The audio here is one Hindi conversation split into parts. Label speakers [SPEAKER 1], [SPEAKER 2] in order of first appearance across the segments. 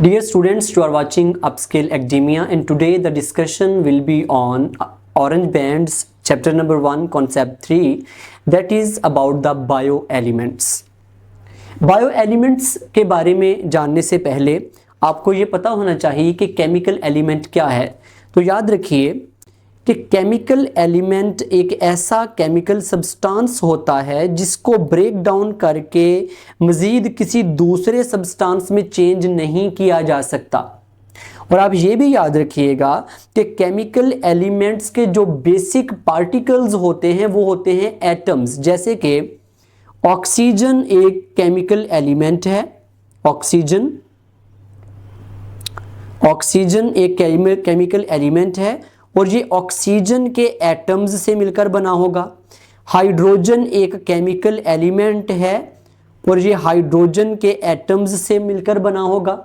[SPEAKER 1] Dear students, you are watching Upscale Academia, and today the discussion will be on Orange Bands chapter number 1 concept 3, that is about the bioelements. Bioelements के बारे में जानने से पहले आपको ये पता होना चाहिए कि केमिकल एलिमेंट क्या है। तो याद रखिए कि केमिकल एलिमेंट एक ऐसा केमिकल सब्सटेंस होता है जिसको ब्रेक डाउन करके मज़ीद किसी दूसरे सब्सटेंस में चेंज नहीं किया जा सकता। और आप ये भी याद रखिएगा कि केमिकल एलिमेंट्स के जो बेसिक पार्टिकल्स होते हैं वो होते हैं एटम्स। जैसे कि ऑक्सीजन एक केमिकल एलिमेंट है, ऑक्सीजन एक केमिकल एलिमेंट है और ये ऑक्सीजन के एटम्स से मिलकर बना होगा। हाइड्रोजन एक केमिकल एलिमेंट है और ये हाइड्रोजन के एटम्स से मिलकर बना होगा।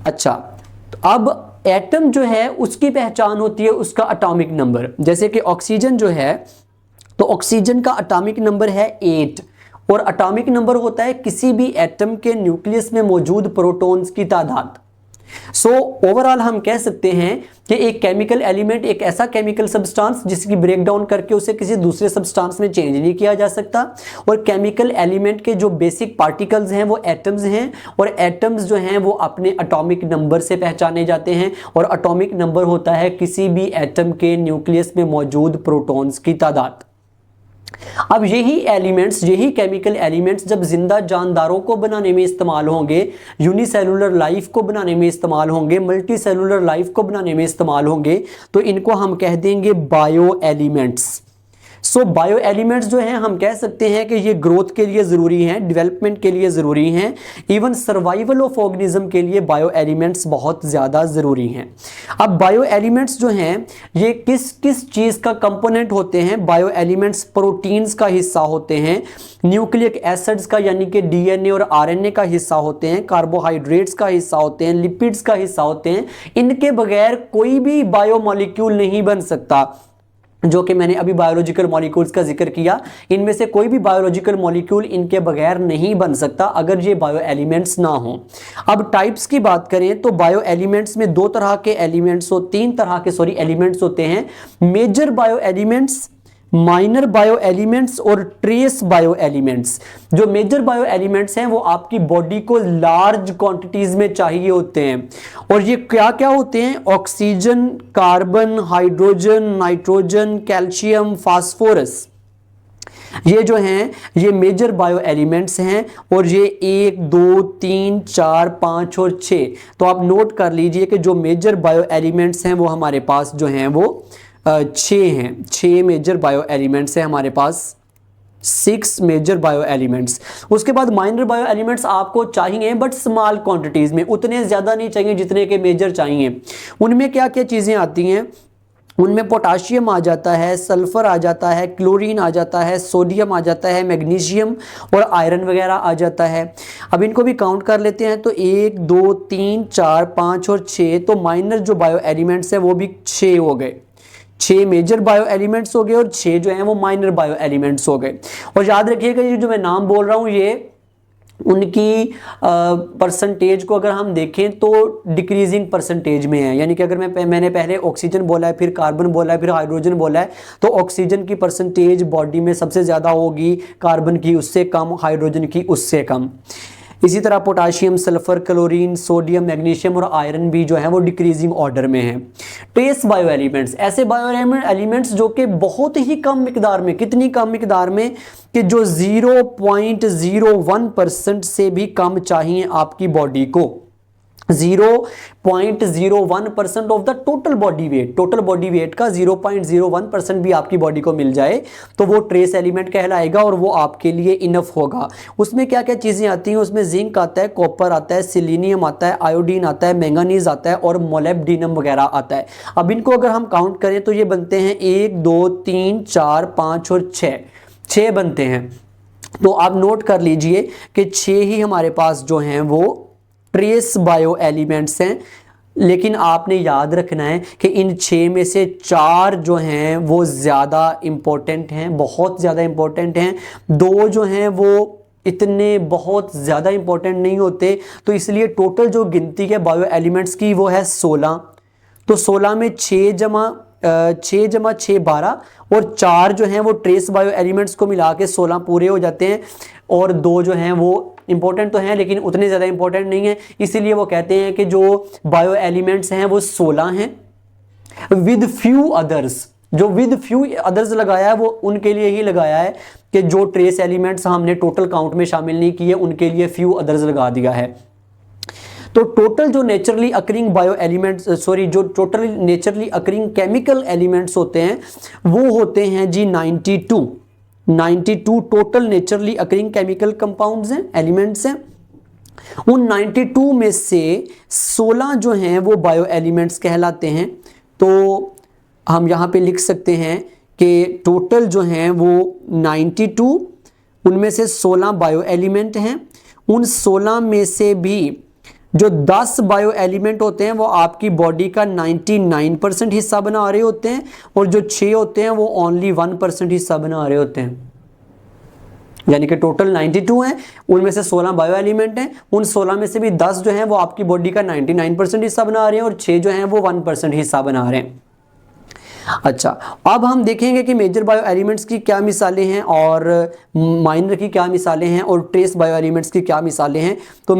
[SPEAKER 1] अच्छा, तो अब एटम जो है उसकी पहचान होती है उसका एटॉमिक नंबर। जैसे कि ऑक्सीजन जो है तो ऑक्सीजन का एटॉमिक नंबर है 8 और एटॉमिक नंबर होता है किसी भी एटम के न्यूक्लियस में मौजूद प्रोटॉन्स की तादाद। सो ओवरऑल हम कह सकते हैं कि एक केमिकल एलिमेंट एक ऐसा केमिकल सब्सटेंस जिसकी ब्रेक डाउन करके उसे किसी दूसरे सब्सटेंस में चेंज नहीं किया जा सकता। और केमिकल एलिमेंट के जो बेसिक पार्टिकल्स हैं वो एटम्स हैं और एटम्स जो हैं वो अपने एटॉमिक नंबर से पहचाने जाते हैं और एटॉमिक नंबर होता है किसी भी एटम के न्यूक्लियस में मौजूद प्रोटॉन्स की तादाद। अब यही केमिकल एलिमेंट्स जब जिंदा जानदारों को बनाने में इस्तेमाल होंगे, यूनिसेलुलर लाइफ को बनाने में इस्तेमाल होंगे, मल्टी सेलुलर लाइफ को बनाने में इस्तेमाल होंगे, तो इनको हम कह देंगे बायो एलिमेंट्स। सो बायो एलिमेंट्स जो हैं हम कह सकते हैं कि ये ग्रोथ के लिए ज़रूरी हैं, डेवलपमेंट के लिए ज़रूरी हैं, इवन सर्वाइवल ऑफ ऑर्गेनिज्म के लिए बायो एलिमेंट्स बहुत ज़्यादा ज़रूरी हैं। अब बायो एलिमेंट्स जो हैं ये किस किस चीज़ का कंपोनेंट होते हैं? बायो एलिमेंट्स प्रोटीन्स का हिस्सा होते हैं, न्यूक्लिक एसिड्स का यानी कि डीएनए और आरएनए का हिस्सा होते हैं, कार्बोहाइड्रेट्स का हिस्सा होते हैं, लिपिड्स का हिस्सा होते हैं। इनके बगैर कोई भी बायोमॉलिक्यूल नहीं बन सकता। जो कि मैंने अभी बायोलॉजिकल मॉलिक्यूल्स का जिक्र किया, इनमें से कोई भी बायोलॉजिकल मॉलिक्यूल इनके बगैर नहीं बन सकता अगर ये बायो एलिमेंट्स ना हो। अब टाइप्स की बात करें तो बायो एलिमेंट्स में तीन तरह के एलिमेंट्स होते हैं। Major bio elements, minor bio elements और ट्रेस बायो एलिमेंट्स। जो मेजर बायो एलिमेंट्स हैं वो आपकी बॉडी को लार्ज क्वांटिटीज में चाहिए होते हैं और ये क्या क्या होते हैं? Oxygen, carbon, hydrogen, nitrogen, calcium, phosphorus. ये जो हैं ये मेजर बायो एलिमेंट्स हैं और ये 1, 2, 3, 4, 5 और 6। तो आप नोट कर लीजिए कि जो मेजर बायो एलिमेंट्स हैं वो हमारे पास जो हैं वो 6 हैं। 6 मेजर बायो एलिमेंट्स हैं हमारे पास, 6 मेजर बायो एलिमेंट्स। उसके बाद माइनर बायो एलिमेंट्स आपको चाहिए बट स्मॉल क्वांटिटीज में, उतने ज़्यादा नहीं चाहिए जितने के मेजर चाहिए। उनमें क्या क्या चीज़ें आती हैं? उनमें पोटाशियम आ जाता है, सल्फर आ जाता है, क्लोरीन आ जाता है, सोडियम आ जाता है, मैग्नीशियम और आयरन वगैरह आ जाता है। अब इनको भी काउंट कर लेते हैं तो 1, 2, 3, 4, 5 और 6। तो माइनर जो बायो एलिमेंट्स हैं वो भी 6 हो गए। 6 मेजर बायो एलिमेंट्स हो गए और 6 जो हैं वो माइनर बायो एलिमेंट्स हो गए। और याद रखिएगा ये जो मैं नाम बोल रहा हूँ ये उनकी परसेंटेज को अगर हम देखें तो डिक्रीजिंग परसेंटेज में है। यानी कि अगर मैंने पहले ऑक्सीजन बोला है, फिर कार्बन बोला है, फिर हाइड्रोजन बोला है, तो ऑक्सीजन की परसेंटेज बॉडी में सबसे ज़्यादा होगी, कार्बन की उससे कम, हाइड्रोजन की उससे कम। इसी तरह potassium, sulphur, chlorine, sodium, magnesium और आयरन भी जो है वो डिक्रीजिंग ऑर्डर में है। ट्रेस बायो एलिमेंट्स, ऐसे बायो एलिमेंट्स जो कि बहुत ही कम मिकदार में, कितनी कम मिकदार में कि जो 0.01% से भी कम चाहिए आपकी बॉडी को। 0.01% of the total body weight, total body weight का 0.01% भी आपकी बॉडी को मिल जाए तो वो ट्रेस एलिमेंट कहलाएगा और वो आपके लिए इनफ होगा। उसमें क्या क्या चीज़ें आती हैं? उसमें जिंक आता है, कॉपर आता है, सिलीनियम आता है, आयोडीन आता है, मैंगनीज आता है और मोलिब्डेनम वगैरह आता है। अब इनको अगर हम काउंट करें तो ये बनते हैं 1, 2, 3, 4, 5 और 6 बनते हैं। तो आप नोट कर लीजिए कि 6 ही हमारे पास जो हैं वो ट्रेस बायो एलिमेंट्स हैं। लेकिन आपने याद रखना है कि इन 6 में से 4 जो हैं वो ज़्यादा इम्पोर्टेंट हैं, बहुत ज़्यादा इम्पोर्टेंट हैं। 2 जो हैं वो इतने बहुत ज़्यादा इंपॉर्टेंट नहीं होते, तो इसलिए टोटल जो गिनती है बायो एलिमेंट्स की वो है 16। तो 16 में 6 जमा 6 12 और 4 जो हैं वो ट्रेस बायो एलिमेंट्स को मिला के 16 पूरे हो जाते हैं, और 2 जो हैं वो इंपॉर्टेंट तो हैं लेकिन उतने ज़्यादा इंपॉर्टेंट नहीं है, इसीलिए वो कहते हैं कि जो बायो एलिमेंट्स हैं वो 16 हैं विद फ्यू अदर्स। जो विद फ्यू अदर्स लगाया है वो उनके लिए ही लगाया है कि जो ट्रेस एलिमेंट्स हमने टोटल काउंट में शामिल नहीं किए उनके लिए फ्यू अदर्स लगा दिया है। तो टोटल जो नेचुरली अकरिंग बायो एलिमेंट्स जो totally naturally occurring chemical elements होते हैं वो होते हैं जी 92 total naturally occurring chemical compounds हैं, एलिमेंट्स हैं। उन 92 में से 16 जो हैं वो बायो एलिमेंट्स कहलाते हैं। तो हम यहाँ पे लिख सकते हैं कि टोटल जो हैं वो 92, उनमें से 16 बायो एलिमेंट हैं। उन 16 में से भी जो 10 बायो एलिमेंट होते हैं वो आपकी बॉडी का 99% हिस्सा बना रहे होते हैं, और जो 6 होते हैं वो ओनली 1% हिस्सा बना रहे होते हैं। यानी कि टोटल 92 हैं, उनमें से 16 बायो एलिमेंट हैं। उन 16 में से भी 10 जो हैं वो आपकी बॉडी का 99% हिस्सा बना रहे हैं, और 6 जो हैं वो 1% हिस्सा बना रहे हैं। अच्छा, अब हम देखेंगे कि मेजर बायो एलिमेंट्स की क्या मिसालें हैं और माइनर की क्या मिसालें हैं और ट्रेस बायो एलिमेंट्स की क्या मिसालें हैं। तो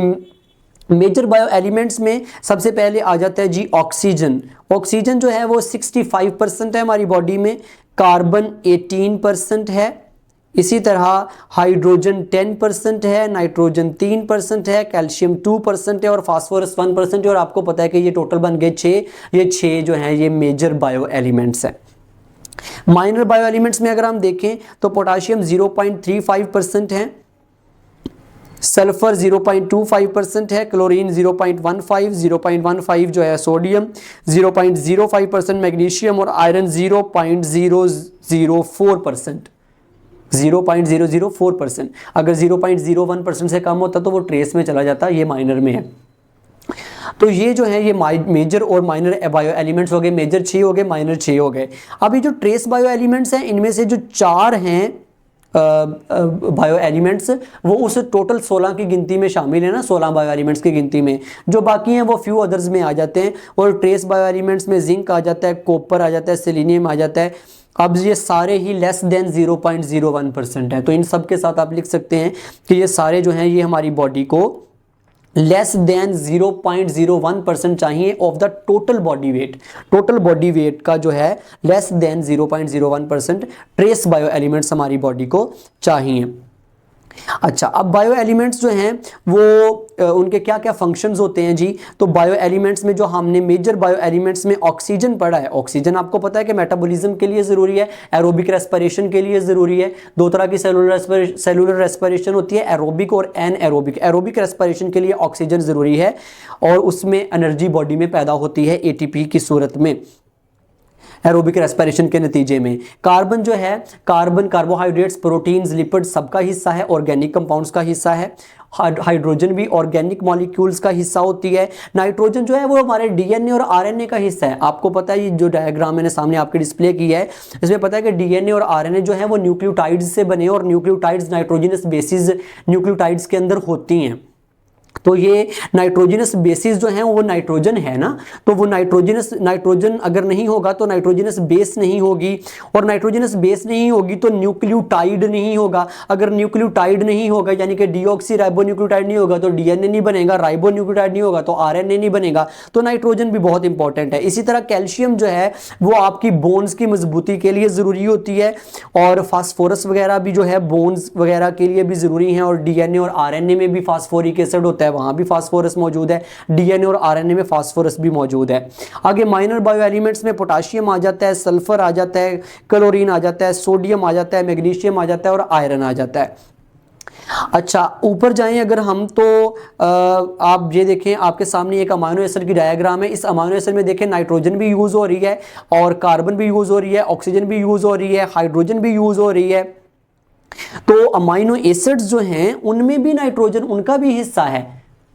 [SPEAKER 1] मेजर बायो एलिमेंट्स में सबसे पहले आ जाता है जी ऑक्सीजन। ऑक्सीजन जो है वो 65% है हमारी बॉडी में, कार्बन 18% है, इसी तरह हाइड्रोजन 10% है, नाइट्रोजन 3% है, कैल्शियम 2% है और फास्फोरस 1% है। और आपको पता है कि ये टोटल बन गए 6। ये 6 जो हैं ये मेजर बायो एलिमेंट्स हैं। माइनर बायो एलिमेंट्स में अगर हम देखें तो पोटाशियम 0.35% है, सल्फर 0.25% है, क्लोरीन 0.15 जो है सोडियम, 0.05% मैग्नीशियम और आयरन 0.004%। 0.004%। अगर 0.01% से कम होता तो वो ट्रेस में चला जाता, ये माइनर में है। तो ये जो है ये मेजर और माइनर बायो एलिमेंट्स हो गए। मेजर 6 हो गए, माइनर 6 हो गए। अभी जो ट्रेस बायो एलिमेंट्स हैं इनमें से जो 4 हैं बायो एलिमेंट्स वो उस टोटल 16 की गिनती में शामिल है ना, 16 बायो एलिमेंट्स की गिनती में। जो बाकी हैं वो फ्यू अदर्स में आ जाते हैं। और ट्रेस बायो एलिमेंट्स में जिंक आ जाता है, कॉपर आ जाता है, सेलेनियम आ जाता है। अब ये सारे ही लेस देन 0.01% है। तो इन सब के साथ आप लिख सकते हैं कि ये सारे जो हैं ये हमारी बॉडी को लेस देन 0.01% चाहिए of the total body weight. Total body weight का जो है less than 0.01% trace bio elements हमारी बॉडी को चाहिए। अच्छा, अब बायो एलिमेंट्स जो हैं वो उनके क्या क्या फंक्शंस होते हैं जी। तो बायो एलिमेंट्स में जो हमने मेजर बायो एलिमेंट्स में ऑक्सीजन पढ़ा है, ऑक्सीजन आपको पता है कि मेटाबॉलिज्म के लिए ज़रूरी है, एरोबिक रेस्पिरेशन के लिए ज़रूरी है। 2 तरह की सेलुलर रेस्पिरेशन होती है, एरोबिक और एनएरोबिक। एरोबिक रेस्पिरेशन के लिए ऑक्सीजन ज़रूरी है और उसमें एनर्जी बॉडी में पैदा होती है एटीपी की सूरत में, एरोबिक रेस्पिरेशन के नतीजे में। कार्बन जो है, कार्बन कार्बोहाइड्रेट्स, प्रोटीन्स, लिपिड सबका हिस्सा है, ऑर्गेनिक कंपाउंड्स का हिस्सा है। हाइड्रोजन भी ऑर्गेनिक मॉलिक्यूल्स का हिस्सा होती है। नाइट्रोजन जो है वो हमारे डीएनए और आरएनए का हिस्सा है। आपको पता है ये जो डायग्राम मैंने सामने आपके डिस्प्ले किया है इसमें पता है कि डीएनए और आरएनए जो है वो न्यूक्लियोटाइड्स से बने और न्यूक्लियोटाइड्स नाइट्रोजनस बेसिस न्यूक्लियोटाइड्स के अंदर होती हैं। तो ये नाइट्रोजनस बेसिस जो हैं वो नाइट्रोजन है ना, तो वो नाइट्रोजन अगर नहीं होगा तो नाइट्रोजनस बेस नहीं होगी, और नाइट्रोजनस बेस नहीं होगी तो न्यूक्लियोटाइड नहीं होगा। अगर न्यूक्लियोटाइड नहीं होगा यानी कि डीऑक्सी राइबोन्यूक्लियोटाइड नहीं होगा तो डीएनए नहीं बनेगा, राइबोन्यूक्लियोटाइड नहीं होगा तो आरएनए नहीं बनेगा। तो नाइट्रोजन भी बहुत इंपॉर्टेंट है। इसी तरह कैल्शियम जो है वो आपकी बोन्स की मजबूती के लिए ज़रूरी होती है, और फास्फोरस वगैरह भी जो है बोन्स वगैरह के लिए भी ज़रूरी है। और डीएनए और आरएनए में भी फास्फोरिक एसिड होता है, वहां भी फास्फोरस मौजूद है। डीएनए और आरएनए में फास्फोरस भी मौजूद है। आगे माइनर बायो एलिमेंट्स में पोटाशियम आ जाता है, सल्फर आ जाता है, क्लोरीन आ जाता है, सोडियम आ जाता है, मैग्नीशियम आ जाता है और आयरन आ जाता है। अच्छा, ऊपर जाएं अगर हम तो आप ये देखें आपके सामने एक अमाइनो एसिड की डायग्राम है। इस अमाइनो एसिड में देखें नाइट्रोजन भी यूज हो रही है और कार्बन भी यूज हो रही है, ऑक्सीजन भी यूज हो रही है, हाइड्रोजन भी यूज हो रही है। तो अमाइनो एसिड्स जो हैं उनमें भी नाइट्रोजन उनका भी हिस्सा है।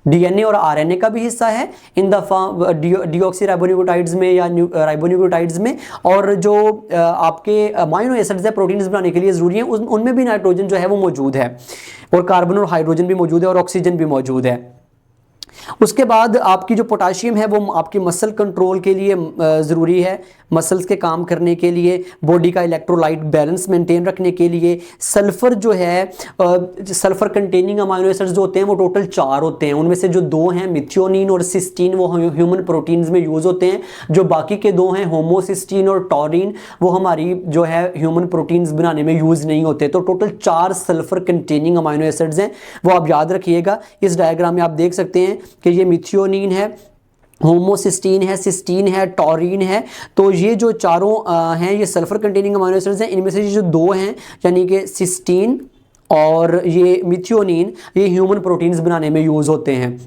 [SPEAKER 1] डीएनए और आरएनए का भी हिस्सा है in the form deoxy ribonucleotides में या राइबोन्यूक्लियोटाइड्स में। और जो आपके अमाइनो एसिड्स है प्रोटीन्स बनाने के लिए ज़रूरी है उनमें भी नाइट्रोजन जो है वो मौजूद है, और कार्बन और हाइड्रोजन भी मौजूद है, और ऑक्सीजन भी मौजूद है। उसके बाद आपकी जो पोटाशियम है वो आपकी मसल कंट्रोल के लिए ज़रूरी है, मसल्स के काम करने के लिए, बॉडी का इलेक्ट्रोलाइट बैलेंस मेंटेन रखने के लिए। सल्फ़र जो है, सल्फ़र कंटेनिंग अमाइनो एसिड्स जो होते हैं वो टोटल 4 होते हैं, उनमें से जो 2 हैं मिथियोनिन और सिस्टीन वो ह्यूमन प्रोटीन्स में यूज़ होते हैं, जो बाकी के 2 हैं होमोसिस्टीन और टॉरिन वो हमारी जो है ह्यूमन प्रोटीन्स बनाने में यूज़ नहीं होते। तो total 4 sulphur containing amino acids हैं, वो आप याद रखिएगा। इस डायग्राम में आप देख सकते हैं कि ये मिथियोनिन है, होमोसिस्टीन है, सिस्टीन है, टॉरिन है। तो ये जो चारों हैं ये सल्फर कंटेनिंग अमाइनो एसिड्स हैं। इनमें से जो 2 हैं यानी कि सिस्टीन और ये मिथियोनिन ये ह्यूमन प्रोटीन्स बनाने में यूज़ होते हैं।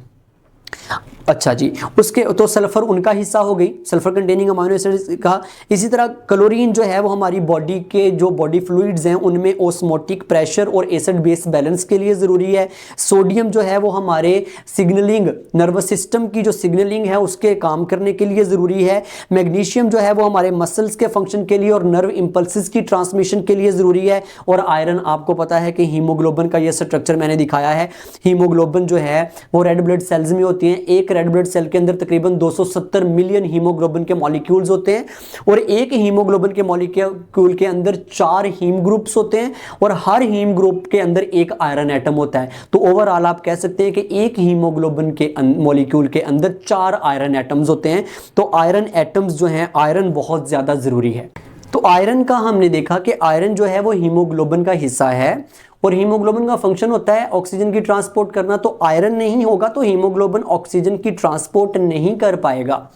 [SPEAKER 1] अच्छा जी, उसके तो सल्फर उनका हिस्सा हो गई, सल्फर कंटेनिंग अमाइनो एसिड्स का। इसी तरह क्लोरीन जो है वो हमारी बॉडी के जो बॉडी फ्लूइड्स हैं उनमें ऑस्मोटिक प्रेशर और एसिड बेस बैलेंस के लिए ज़रूरी है। सोडियम जो है वो हमारे सिग्नलिंग, नर्वस सिस्टम की जो सिग्नलिंग है उसके काम करने के लिए ज़रूरी है। मैग्नीशियम जो है वो हमारे मसल्स के फंक्शन के लिए और नर्व इम्पल्सिस की ट्रांसमिशन के लिए ज़रूरी है। और आयरन, आपको पता है कि हीमोग्लोबिन का ये स्ट्रक्चर मैंने दिखाया है। हीमोग्लोबिन जो है वो रेड ब्लड सेल्स में होती हैं। एक रेड ब्लड सेल के अंदर तकरीबन 270 मिलियन हीमोग्लोबिन के मॉलिक्यूल्स होते हैं, और एक हीमोग्लोबिन के मॉलिक्यूल के अंदर 4 हीम ग्रुप्स होते हैं, और हर हीम ग्रुप के अंदर एक आयरन एटम होता है। तो ओवरऑल आप कह सकते हैं कि एक हीमोग्लोबिन के मॉलिक्यूल के अंदर 4 आयरन एटम्स होते हैं। तो आयरन एटम्स जो हैं, आयरन बहुत ज़्यादा ज़रूरी है। तो आयरन का हमने देखा कि आयरन जो है वो हीमोग्लोबिन का हिस्सा है, और हीमोग्लोबिन का फंक्शन होता है ऑक्सीजन की ट्रांसपोर्ट करना। तो आयरन नहीं होगा तो हीमोग्लोबिन ऑक्सीजन की ट्रांसपोर्ट नहीं कर पाएगा।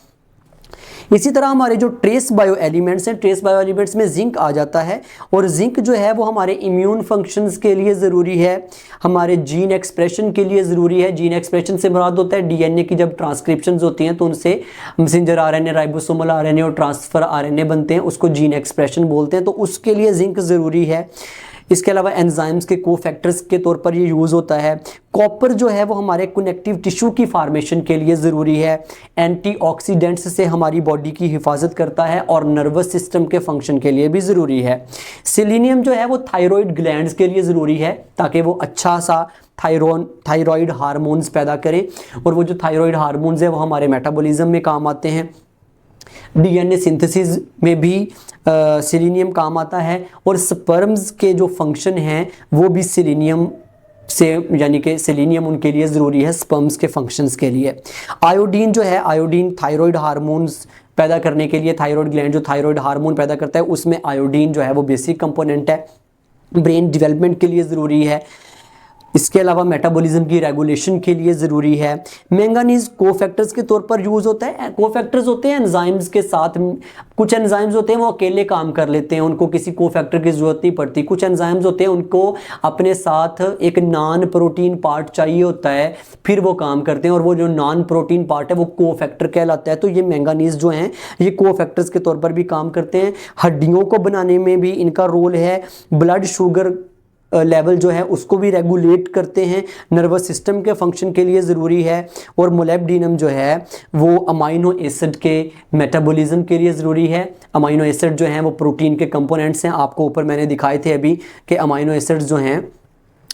[SPEAKER 1] इसी तरह हमारे जो ट्रेस बायो एलिमेंट्स हैं, ट्रेस बायो एलिमेंट्स में जिंक आ जाता है, और जिंक जो है वो हमारे इम्यून फंक्शंस के लिए ज़रूरी है, हमारे जीन एक्सप्रेशन के लिए ज़रूरी है। जीन एक्सप्रेशन से मुराद होता है डीएनए की जब ट्रांसक्रिप्शंस होती हैं तो उनसे मैसेंजर आरएनए, राइबोसोमल आरएनए और ट्रांसफर आरएनए बनते हैं, उसको जीन एक्सप्रेशन बोलते हैं। तो उसके लिए जिंक ज़रूरी है। इसके अलावा एंजाइम्स के कोफैक्टर्स के तौर पर ये यूज़ होता है। कॉपर जो है वो हमारे कनेक्टिव टिश्यू की फार्मेशन के लिए ज़रूरी है। एंटीऑक्सीडेंट्स से हमारी बॉडी की हिफाजत करता है, और नर्वस सिस्टम के फंक्शन के लिए भी ज़रूरी है। सेलेनियम जो है वो थायराइड ग्लैंड्स के लिए ज़रूरी है, ताकि वो अच्छा सा थायराइड हार्मोन्स पैदा करें, और वो जो थायराइड हार्मोन्स हैं वो हमारे मेटाबॉलिज्म में काम आते हैं। डीएनए सिंथेसिस में भी सेलेनियम काम आता है, और स्पर्म्स के जो फंक्शन हैं वो भी सेलेनियम से, यानी कि सेलेनियम उनके लिए ज़रूरी है स्पर्म्स के फंक्शंस के लिए। आयोडीन जो है, आयोडीन थायराइड हार्मोन्स पैदा करने के लिए, थायराइड ग्लैंड जो थायराइड हार्मोन पैदा करता है उसमें आयोडीन जो है वो बेसिक कंपोनेंट है, ब्रेन डेवलपमेंट के लिए ज़रूरी है। इसके अलावा मेटाबॉलिज्म की रेगुलेशन के लिए ज़रूरी है। मैंगानीज कोफैक्टर्स के तौर पर यूज़ होता है। कोफैक्टर्स होते हैं एंजाइम्स के साथ, कुछ एंजाइम्स होते हैं वो अकेले काम कर लेते हैं, उनको किसी कोफैक्टर की ज़रूरत नहीं पड़ती। कुछ एंजाइम्स होते हैं उनको अपने साथ एक नॉन प्रोटीन पार्ट चाहिए होता है, फिर वो काम करते हैं, और वो जो नॉन प्रोटीन पार्ट है वो कोफैक्टर कहलाता है। तो ये मैंगानीज जो हैं ये कोफैक्टर्स के तौर पर भी काम करते हैं। हड्डियों को बनाने में भी इनका रोल है। ब्लड शुगर लेवल जो है उसको भी रेगुलेट करते हैं, नर्वस सिस्टम के फंक्शन के लिए ज़रूरी है। और मोलेब्डिनम जो है वो अमाइनो एसिड के मेटाबॉलिज्म के लिए ज़रूरी है। अमाइनो एसिड जो हैं वो प्रोटीन के कंपोनेंट्स हैं, आपको ऊपर मैंने दिखाए थे अभी कि अमाइनो एसिड्स जो हैं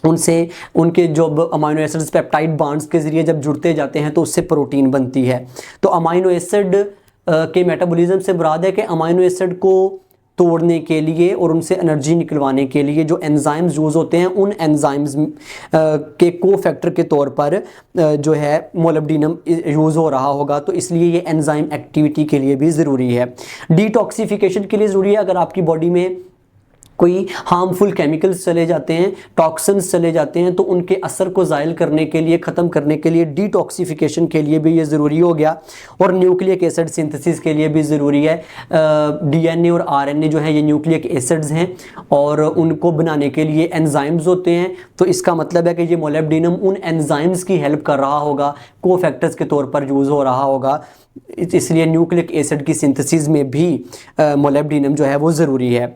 [SPEAKER 1] उनसे, उनके जो अमाइनो एसिड्स पेप्टाइड बॉन्ड्स के ज़रिए जब जुड़ते जाते हैं तो उससे प्रोटीन बनती है। तो अमाइनो एसिड के मेटाबॉलिज्म से मुराद है कि अमाइनो एसिड को तोड़ने के लिए और उनसे एनर्जी निकलवाने के लिए जो एंजाइम्स यूज़ होते हैं, उन एंजाइम्स के कोफैक्टर के तौर पर जो है मोलिब्डेनम यूज़ हो रहा होगा। तो इसलिए ये एंजाइम एक्टिविटी के लिए भी ज़रूरी है। डिटॉक्सिफिकेशन के लिए ज़रूरी है। अगर आपकी बॉडी में कोई हार्मफुल केमिकल्स चले जाते हैं, टॉक्सिन्स चले जाते हैं, तो उनके असर को ज़ायल करने के लिए, ख़त्म करने के लिए, डिटॉक्सिफिकेशन के लिए भी ये ज़रूरी हो गया। और न्यूक्लिक एसिड सिंथेसिस के लिए भी ज़रूरी है। डीएनए और आरएनए जो है ये न्यूक्लिक एसिड्स हैं, और उनको बनाने के लिए एंजाइम्स होते हैं। तो इसका मतलब है कि ये मोलिब्डेनम उन एंजाइम्स की हेल्प कर रहा होगा, कोफैक्टर्स के तौर पर यूज़ हो रहा होगा। इसलिए न्यूक्लिक एसिड की सिंथेसिस में भी मोलिब्डेनम जो है वो ज़रूरी है।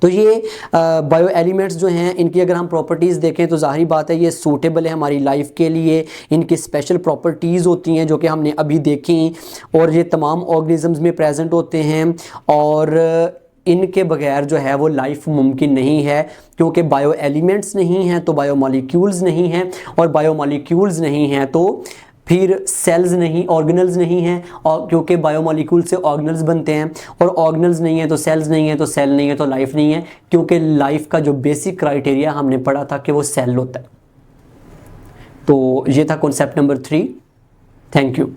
[SPEAKER 1] तो ये बायो एलिमेंट्स जो हैं इनकी अगर हम प्रॉपर्टीज़ देखें तो ज़ाहिर बात है ये सूटेबल है हमारी लाइफ के लिए, इनकी स्पेशल प्रॉपर्टीज़ होती हैं जो कि हमने अभी देखी, और ये तमाम ऑर्गेनिजम्स में प्रेजेंट होते हैं, और इनके बगैर जो है वो लाइफ मुमकिन नहीं है, क्योंकि बायो एलिमेंट्स नहीं हैं तो बायोमॉलिक्यूल्स नहीं हैं, और बायोमॉलिक्यूल्स नहीं हैं तो फिर सेल्स नहीं, ऑर्गेनल्स नहीं हैं, और क्योंकि बायोमॉलिक्यूल से ऑर्गेनल्स बनते हैं, और ऑर्गेनल्स नहीं है तो सेल्स नहीं है, तो सेल नहीं है तो लाइफ नहीं है, क्योंकि लाइफ का जो बेसिक क्राइटेरिया हमने पढ़ा था कि वो सेल होता है। तो ये था कॉन्सेप्ट नंबर 3। Thank you.